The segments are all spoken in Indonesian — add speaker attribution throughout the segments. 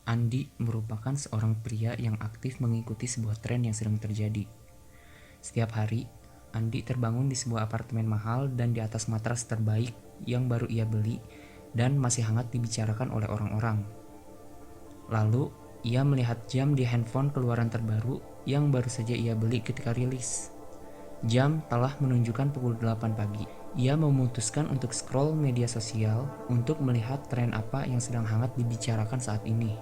Speaker 1: Andi merupakan seorang pria yang aktif mengikuti sebuah tren yang sedang terjadi. Setiap hari, Andi terbangun di sebuah apartemen mahal dan di atas matras terbaik yang baru ia beli dan masih hangat dibicarakan oleh orang-orang. Lalu, ia melihat jam di handphone keluaran terbaru yang baru saja ia beli ketika rilis. Jam telah menunjukkan pukul 8 pagi. Ia memutuskan untuk scroll media sosial untuk melihat tren apa yang sedang hangat dibicarakan saat ini.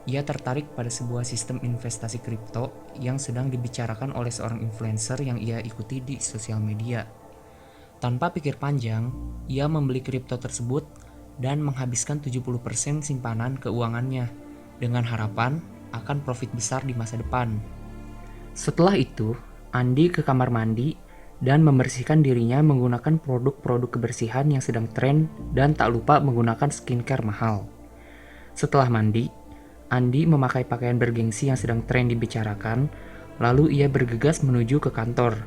Speaker 1: Ia tertarik pada sebuah sistem investasi kripto yang sedang dibicarakan oleh seorang influencer yang ia ikuti di sosial media. Tanpa pikir panjang, ia membeli kripto tersebut dan menghabiskan 70% simpanan keuangannya dengan harapan akan profit besar di masa depan. Setelah itu, Andi ke kamar mandi dan membersihkan dirinya menggunakan produk-produk kebersihan yang sedang tren dan tak lupa menggunakan skincare mahal. Setelah mandi, Andi memakai pakaian bergengsi yang sedang tren dibicarakan, lalu ia bergegas menuju ke kantor.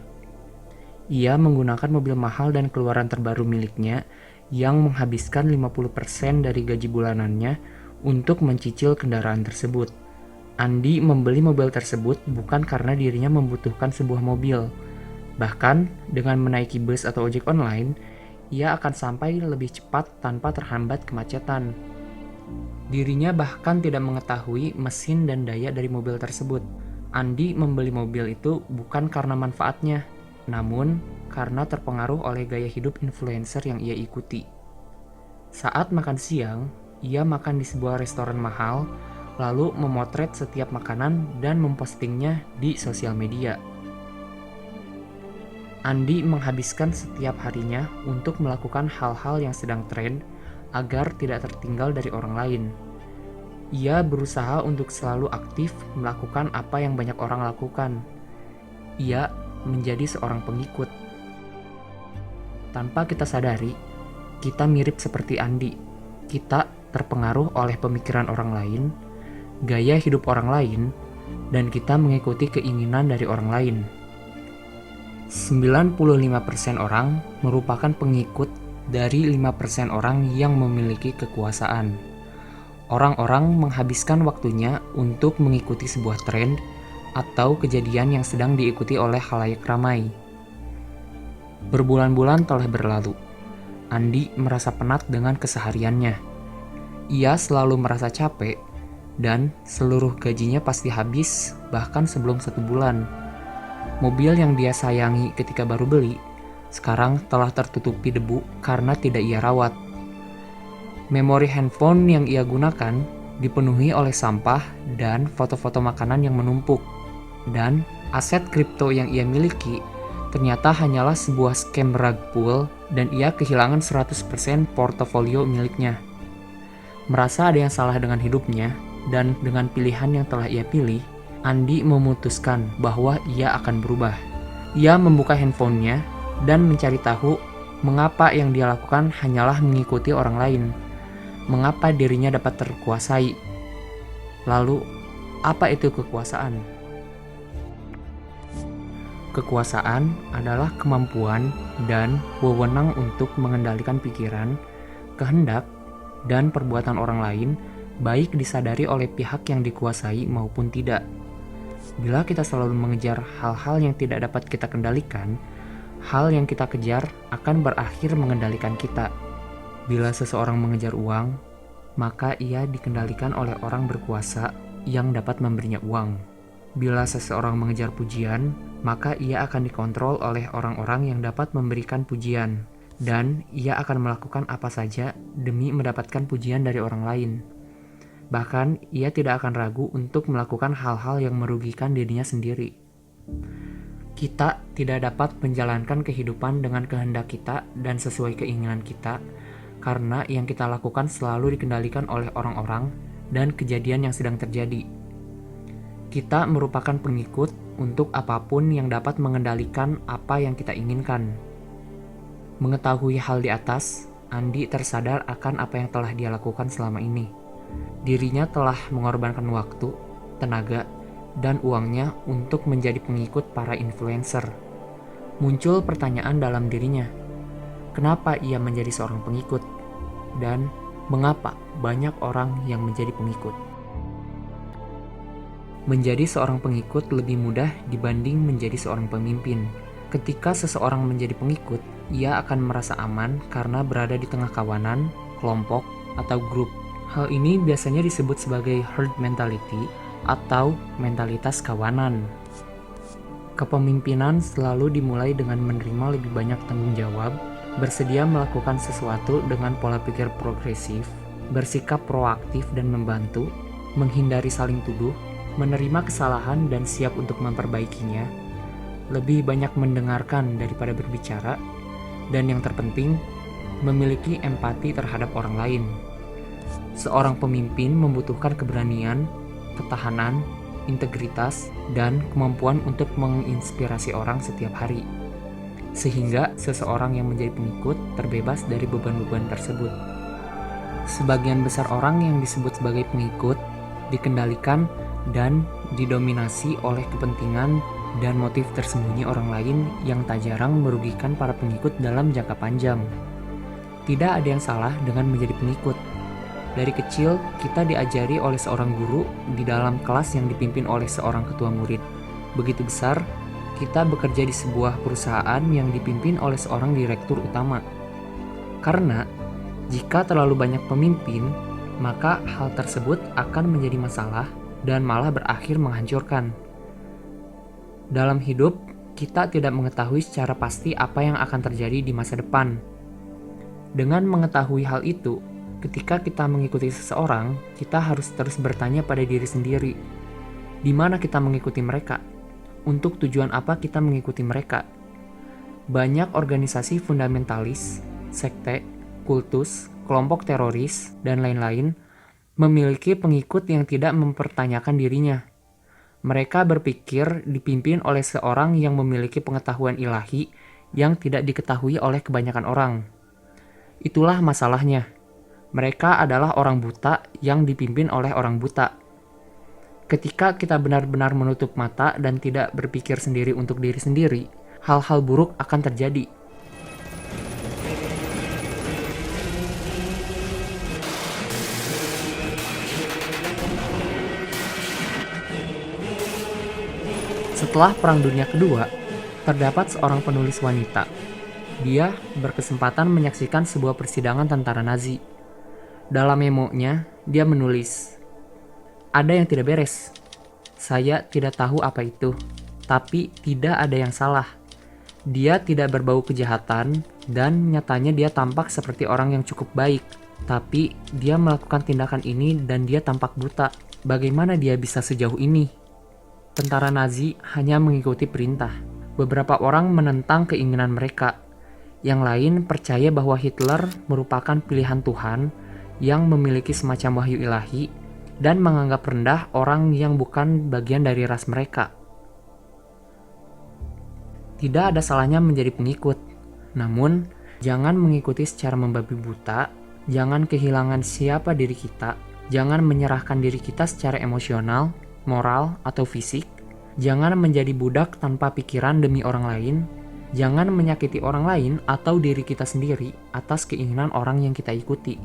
Speaker 1: Ia menggunakan mobil mahal dan keluaran terbaru miliknya yang menghabiskan 50% dari gaji bulanannya untuk mencicil kendaraan tersebut. Andi membeli mobil tersebut bukan karena dirinya membutuhkan sebuah mobil. Bahkan, dengan menaiki bus atau ojek online, ia akan sampai lebih cepat tanpa terhambat kemacetan. Dirinya bahkan tidak mengetahui mesin dan daya dari mobil tersebut. Andi membeli mobil itu bukan karena manfaatnya, namun karena terpengaruh oleh gaya hidup influencer yang ia ikuti. Saat makan siang, ia makan di sebuah restoran mahal, lalu memotret setiap makanan dan mempostingnya di sosial media. Andi menghabiskan setiap harinya untuk melakukan hal-hal yang sedang tren agar tidak tertinggal dari orang lain. Ia berusaha untuk selalu aktif melakukan apa yang banyak orang lakukan. Ia menjadi seorang pengikut. Tanpa kita sadari, kita mirip seperti Andi. Kita terpengaruh oleh pemikiran orang lain, gaya hidup orang lain, dan kita mengikuti keinginan dari orang lain. 95% orang merupakan pengikut dari 5% orang yang memiliki kekuasaan. Orang-orang menghabiskan waktunya untuk mengikuti sebuah tren atau kejadian yang sedang diikuti oleh khalayak ramai. Berbulan-bulan telah berlalu. Andi merasa penat dengan kesehariannya. Ia selalu merasa capek dan seluruh gajinya pasti habis bahkan sebelum 1 bulan. Mobil yang dia sayangi ketika baru beli, sekarang telah tertutupi debu karena tidak ia rawat. Memori handphone yang ia gunakan dipenuhi oleh sampah dan foto-foto makanan yang menumpuk. Dan aset kripto yang ia miliki ternyata hanyalah sebuah scam rug pull dan ia kehilangan 100% portofolio miliknya. Merasa ada yang salah dengan hidupnya dan dengan pilihan yang telah ia pilih, Andi memutuskan bahwa ia akan berubah. Ia membuka handphonenya dan mencari tahu mengapa yang dia lakukan hanyalah mengikuti orang lain. Mengapa dirinya dapat terkuasai? Lalu, apa itu kekuasaan? Kekuasaan adalah kemampuan dan wewenang untuk mengendalikan pikiran, kehendak, dan perbuatan orang lain, baik disadari oleh pihak yang dikuasai maupun tidak. Bila kita selalu mengejar hal-hal yang tidak dapat kita kendalikan, hal yang kita kejar akan berakhir mengendalikan kita. Bila seseorang mengejar uang, maka ia dikendalikan oleh orang berkuasa yang dapat memberinya uang. Bila seseorang mengejar pujian, maka ia akan dikontrol oleh orang-orang yang dapat memberikan pujian, dan ia akan melakukan apa saja demi mendapatkan pujian dari orang lain. Bahkan, ia tidak akan ragu untuk melakukan hal-hal yang merugikan dirinya sendiri. Kita tidak dapat menjalankan kehidupan dengan kehendak kita dan sesuai keinginan kita, karena yang kita lakukan selalu dikendalikan oleh orang-orang dan kejadian yang sedang terjadi. Kita merupakan pengikut untuk apapun yang dapat mengendalikan apa yang kita inginkan. Mengetahui hal di atas, Andi tersadar akan apa yang telah dia lakukan selama ini. Dirinya telah mengorbankan waktu, tenaga, dan uangnya untuk menjadi pengikut para influencer. Muncul pertanyaan dalam dirinya, kenapa ia menjadi seorang pengikut? Dan mengapa banyak orang yang menjadi pengikut? Menjadi seorang pengikut lebih mudah dibanding menjadi seorang pemimpin. Ketika seseorang menjadi pengikut, ia akan merasa aman karena berada di tengah kawanan, kelompok, atau grup. Hal ini biasanya disebut sebagai herd mentality atau mentalitas kawanan. Kepemimpinan selalu dimulai dengan menerima lebih banyak tanggung jawab, bersedia melakukan sesuatu dengan pola pikir progresif, bersikap proaktif dan membantu, menghindari saling tuduh, menerima kesalahan dan siap untuk memperbaikinya, lebih banyak mendengarkan daripada berbicara, dan yang terpenting, memiliki empati terhadap orang lain. Seorang pemimpin membutuhkan keberanian, ketahanan, integritas, dan kemampuan untuk menginspirasi orang setiap hari. Sehingga seseorang yang menjadi pengikut terbebas dari beban-beban tersebut. Sebagian besar orang yang disebut sebagai pengikut dikendalikan dan didominasi oleh kepentingan dan motif tersembunyi orang lain yang tak jarang merugikan para pengikut dalam jangka panjang. Tidak ada yang salah dengan menjadi pengikut. Dari kecil, kita diajari oleh seorang guru di dalam kelas yang dipimpin oleh seorang ketua murid. Begitu besar, kita bekerja di sebuah perusahaan yang dipimpin oleh seorang direktur utama. Karena, jika terlalu banyak pemimpin, maka hal tersebut akan menjadi masalah dan malah berakhir menghancurkan. Dalam hidup, kita tidak mengetahui secara pasti apa yang akan terjadi di masa depan. Dengan mengetahui hal itu, ketika kita mengikuti seseorang, kita harus terus bertanya pada diri sendiri, di mana kita mengikuti mereka? Untuk tujuan apa kita mengikuti mereka? Banyak organisasi fundamentalis, sekte, kultus, kelompok teroris, dan lain-lain memiliki pengikut yang tidak mempertanyakan dirinya. Mereka berpikir dipimpin oleh seorang yang memiliki pengetahuan ilahi yang tidak diketahui oleh kebanyakan orang. Itulah masalahnya. Mereka adalah orang buta yang dipimpin oleh orang buta. Ketika kita benar-benar menutup mata dan tidak berpikir sendiri untuk diri sendiri, hal-hal buruk akan terjadi. Setelah Perang Dunia Kedua, terdapat seorang penulis wanita. Dia berkesempatan menyaksikan sebuah persidangan tentara Nazi. Dalam memonya, dia menulis, "Ada yang tidak beres. Saya tidak tahu apa itu, tapi tidak ada yang salah. Dia tidak berbau kejahatan, dan nyatanya dia tampak seperti orang yang cukup baik. Tapi dia melakukan tindakan ini dan dia tampak buta. Bagaimana dia bisa sejauh ini?" Tentara Nazi hanya mengikuti perintah. Beberapa orang menentang keinginan mereka. Yang lain percaya bahwa Hitler merupakan pilihan Tuhan yang memiliki semacam wahyu ilahi dan menganggap rendah orang yang bukan bagian dari ras mereka. Tidak ada salahnya menjadi pengikut. Namun, jangan mengikuti secara membabi buta, jangan kehilangan siapa diri kita, jangan menyerahkan diri kita secara emosional, moral, atau fisik, jangan menjadi budak tanpa pikiran demi orang lain, jangan menyakiti orang lain atau diri kita sendiri atas keinginan orang yang kita ikuti.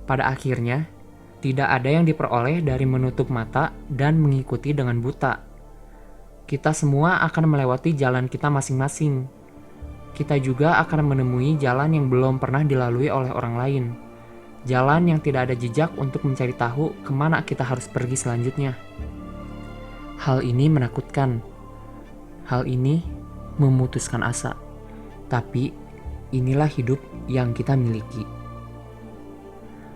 Speaker 1: Pada akhirnya, tidak ada yang diperoleh dari menutup mata dan mengikuti dengan buta. Kita semua akan melewati jalan kita masing-masing. Kita juga akan menemui jalan yang belum pernah dilalui oleh orang lain. Jalan yang tidak ada jejak untuk mencari tahu kemana kita harus pergi selanjutnya. Hal ini menakutkan. Hal ini memutuskan asa. Tapi inilah hidup yang kita miliki.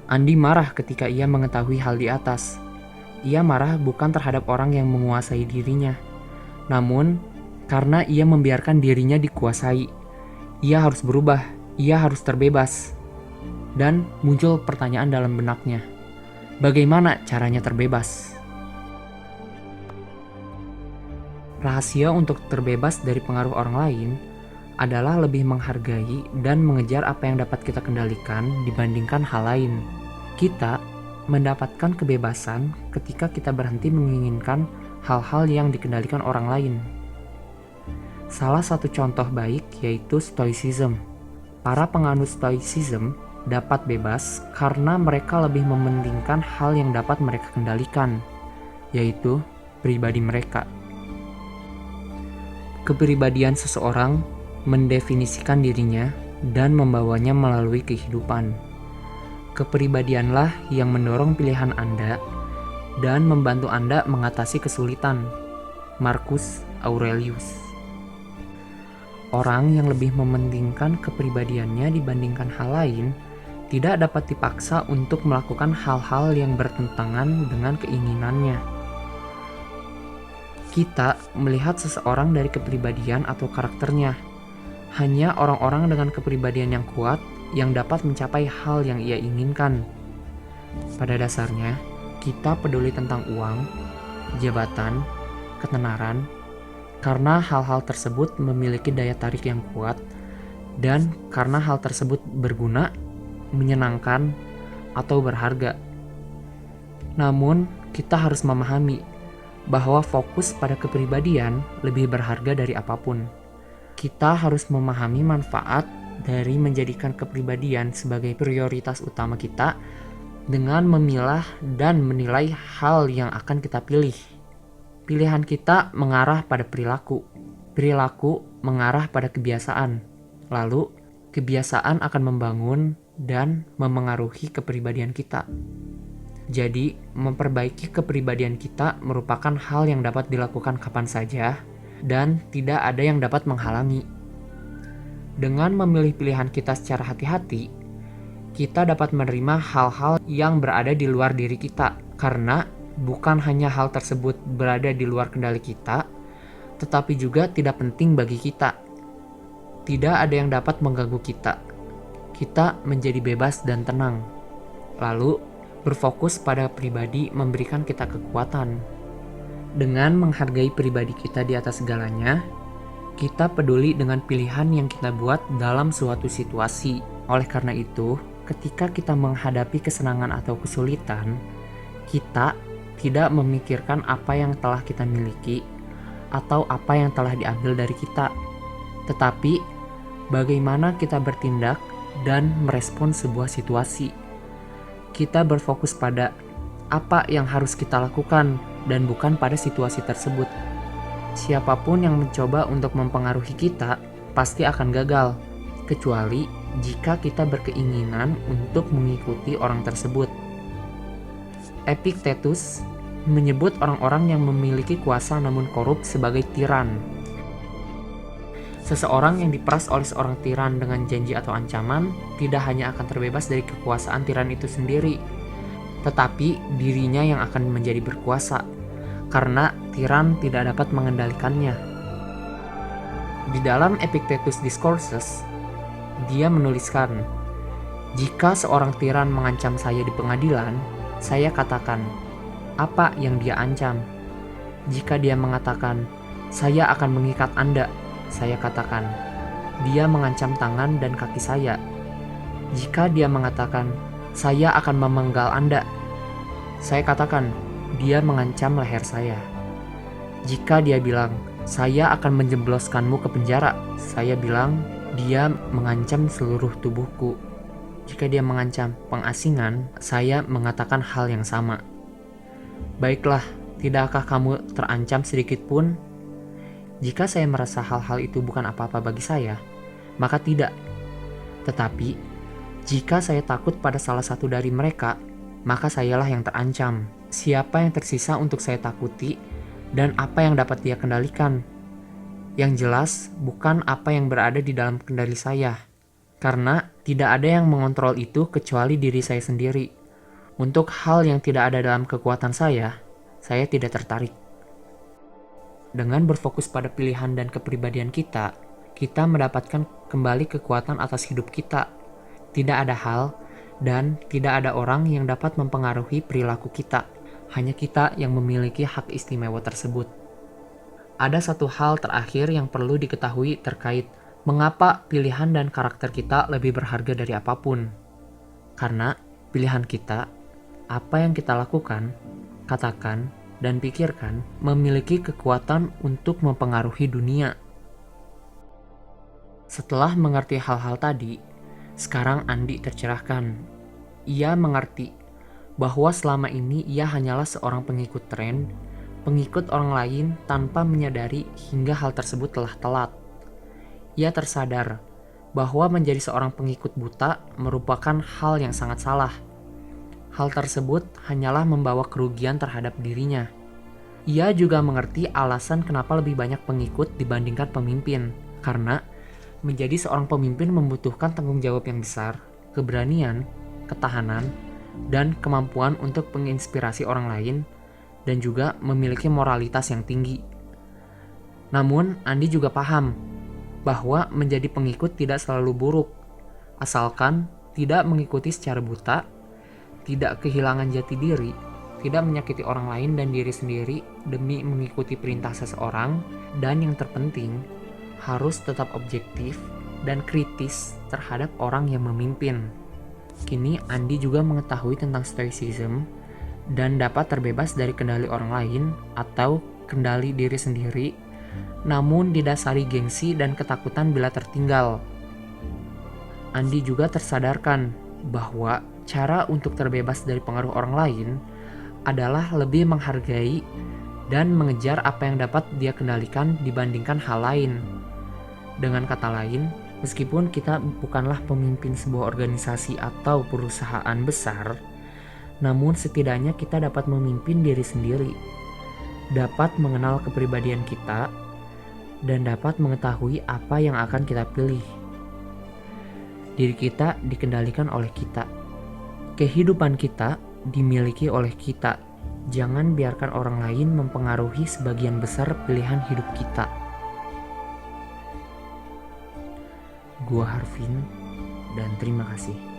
Speaker 1: Andi marah ketika ia mengetahui hal di atas. Ia marah bukan terhadap orang yang menguasai dirinya, namun karena ia membiarkan dirinya dikuasai. Ia harus berubah, ia harus terbebas. Dan muncul pertanyaan dalam benaknya, bagaimana caranya terbebas? Rahasia untuk terbebas dari pengaruh orang lain adalah lebih menghargai dan mengejar apa yang dapat kita kendalikan dibandingkan hal lain. Kita mendapatkan kebebasan ketika kita berhenti menginginkan hal-hal yang dikendalikan orang lain. Salah satu contoh baik yaitu Stoicism. Para penganut Stoicism dapat bebas karena mereka lebih mementingkan hal yang dapat mereka kendalikan. yaitu pribadi mereka. Kepribadian seseorang mendefinisikan dirinya dan membawanya melalui kehidupan. Kepribadianlah yang mendorong pilihan Anda dan membantu Anda mengatasi kesulitan. Marcus Aurelius. Orang yang lebih mementingkan kepribadiannya dibandingkan hal lain tidak dapat dipaksa untuk melakukan hal-hal yang bertentangan dengan keinginannya. Kita melihat seseorang dari kepribadian atau karakternya. Hanya orang-orang dengan kepribadian yang kuat yang dapat mencapai hal yang ia inginkan. Pada dasarnya, kita peduli tentang uang, jabatan, ketenaran, karena hal-hal tersebut memiliki daya tarik yang kuat dan karena hal tersebut berguna, menyenangkan, atau berharga. Namun, kita harus memahami bahwa fokus pada kepribadian lebih berharga dari apapun. Kita harus memahami manfaat dari menjadikan kepribadian sebagai prioritas utama kita dengan memilah dan menilai hal yang akan kita pilih. Pilihan kita mengarah pada perilaku. Perilaku mengarah pada kebiasaan. Lalu, kebiasaan akan membangun dan memengaruhi kepribadian kita. Jadi, memperbaiki kepribadian kita merupakan hal yang dapat dilakukan kapan saja dan tidak ada yang dapat menghalangi. Dengan memilih pilihan kita secara hati-hati, kita dapat menerima hal-hal yang berada di luar diri kita karena bukan hanya hal tersebut berada di luar kendali kita, tetapi juga tidak penting bagi kita. Tidak ada yang dapat mengganggu kita. Kita menjadi bebas dan tenang. Lalu, berfokus pada pribadi memberikan kita kekuatan. Dengan menghargai pribadi kita di atas segalanya, kita peduli dengan pilihan yang kita buat dalam suatu situasi. Oleh karena itu, ketika kita menghadapi kesenangan atau kesulitan, kita tidak memikirkan apa yang telah kita miliki atau apa yang telah diambil dari kita, tetapi bagaimana kita bertindak dan merespon sebuah situasi. Kita berfokus pada apa yang harus kita lakukan dan bukan pada situasi tersebut. Siapapun yang mencoba untuk mempengaruhi kita pasti akan gagal, kecuali jika kita berkeinginan untuk mengikuti orang tersebut. Epictetus menyebut orang-orang yang memiliki kuasa namun korup sebagai tiran. Seseorang yang diperas oleh seorang tiran dengan janji atau ancaman tidak hanya akan terbebas dari kekuasaan tiran itu sendiri, tetapi dirinya yang akan menjadi berkuasa, karena tiran tidak dapat mengendalikannya. Di dalam Epictetus Discourses, dia menuliskan, "Jika seorang tiran mengancam saya di pengadilan, saya katakan, apa yang dia ancam? Jika dia mengatakan, saya akan mengikat Anda, saya katakan, dia mengancam tangan dan kaki saya. Jika dia mengatakan, saya akan memenggal Anda, saya katakan, dia mengancam leher saya. Jika dia bilang, saya akan menjebloskanmu ke penjara, saya bilang, dia mengancam seluruh tubuhku. Jika dia mengancam pengasingan, saya mengatakan hal yang sama. Baiklah, tidakkah kamu terancam sedikit pun? Jika saya merasa hal-hal itu bukan apa-apa bagi saya, maka tidak. Tetapi, jika saya takut pada salah satu dari mereka, maka sayalah yang terancam. Siapa yang tersisa untuk saya takuti, dan apa yang dapat dia kendalikan? Yang jelas, bukan apa yang berada di dalam kendali saya. Karena tidak ada yang mengontrol itu kecuali diri saya sendiri. Untuk hal yang tidak ada dalam kekuatan saya tidak tertarik. Dengan berfokus pada pilihan dan kepribadian kita mendapatkan kembali kekuatan atas hidup kita. Tidak ada hal dan tidak ada orang yang dapat mempengaruhi perilaku kita. Hanya kita yang memiliki hak istimewa tersebut. Ada satu hal terakhir yang perlu diketahui terkait mengapa pilihan dan karakter kita lebih berharga dari apapun? Karena pilihan kita, apa yang kita lakukan, katakan, dan pikirkan memiliki kekuatan untuk mempengaruhi dunia. Setelah mengerti hal-hal tadi, sekarang Andi tercerahkan. Ia mengerti bahwa selama ini ia hanyalah seorang pengikut tren, pengikut orang lain tanpa menyadari hingga hal tersebut telah telat. Ia tersadar bahwa menjadi seorang pengikut buta merupakan hal yang sangat salah. Hal tersebut hanyalah membawa kerugian terhadap dirinya. Ia juga mengerti alasan kenapa lebih banyak pengikut dibandingkan pemimpin, karena menjadi seorang pemimpin membutuhkan tanggung jawab yang besar, keberanian, ketahanan, dan kemampuan untuk menginspirasi orang lain, dan juga memiliki moralitas yang tinggi. Namun, Andi juga paham bahwa menjadi pengikut tidak selalu buruk, asalkan tidak mengikuti secara buta, tidak kehilangan jati diri, tidak menyakiti orang lain dan diri sendiri demi mengikuti perintah seseorang, dan yang terpenting, harus tetap objektif dan kritis terhadap orang yang memimpin. Kini Andi juga mengetahui tentang stoicism dan dapat terbebas dari kendali orang lain atau kendali diri sendiri, namun didasari gengsi dan ketakutan bila tertinggal. Andi juga tersadarkan bahwa cara untuk terbebas dari pengaruh orang lain adalah lebih menghargai dan mengejar apa yang dapat dia kendalikan dibandingkan hal lain. Dengan kata lain, meskipun kita bukanlah pemimpin sebuah organisasi atau perusahaan besar, namun setidaknya kita dapat memimpin diri sendiri, dapat mengenal kepribadian kita, dan dapat mengetahui apa yang akan kita pilih. Diri kita dikendalikan oleh kita. Kehidupan kita dimiliki oleh kita. Jangan biarkan orang lain mempengaruhi sebagian besar pilihan hidup kita. Gua Harvin, dan terima kasih.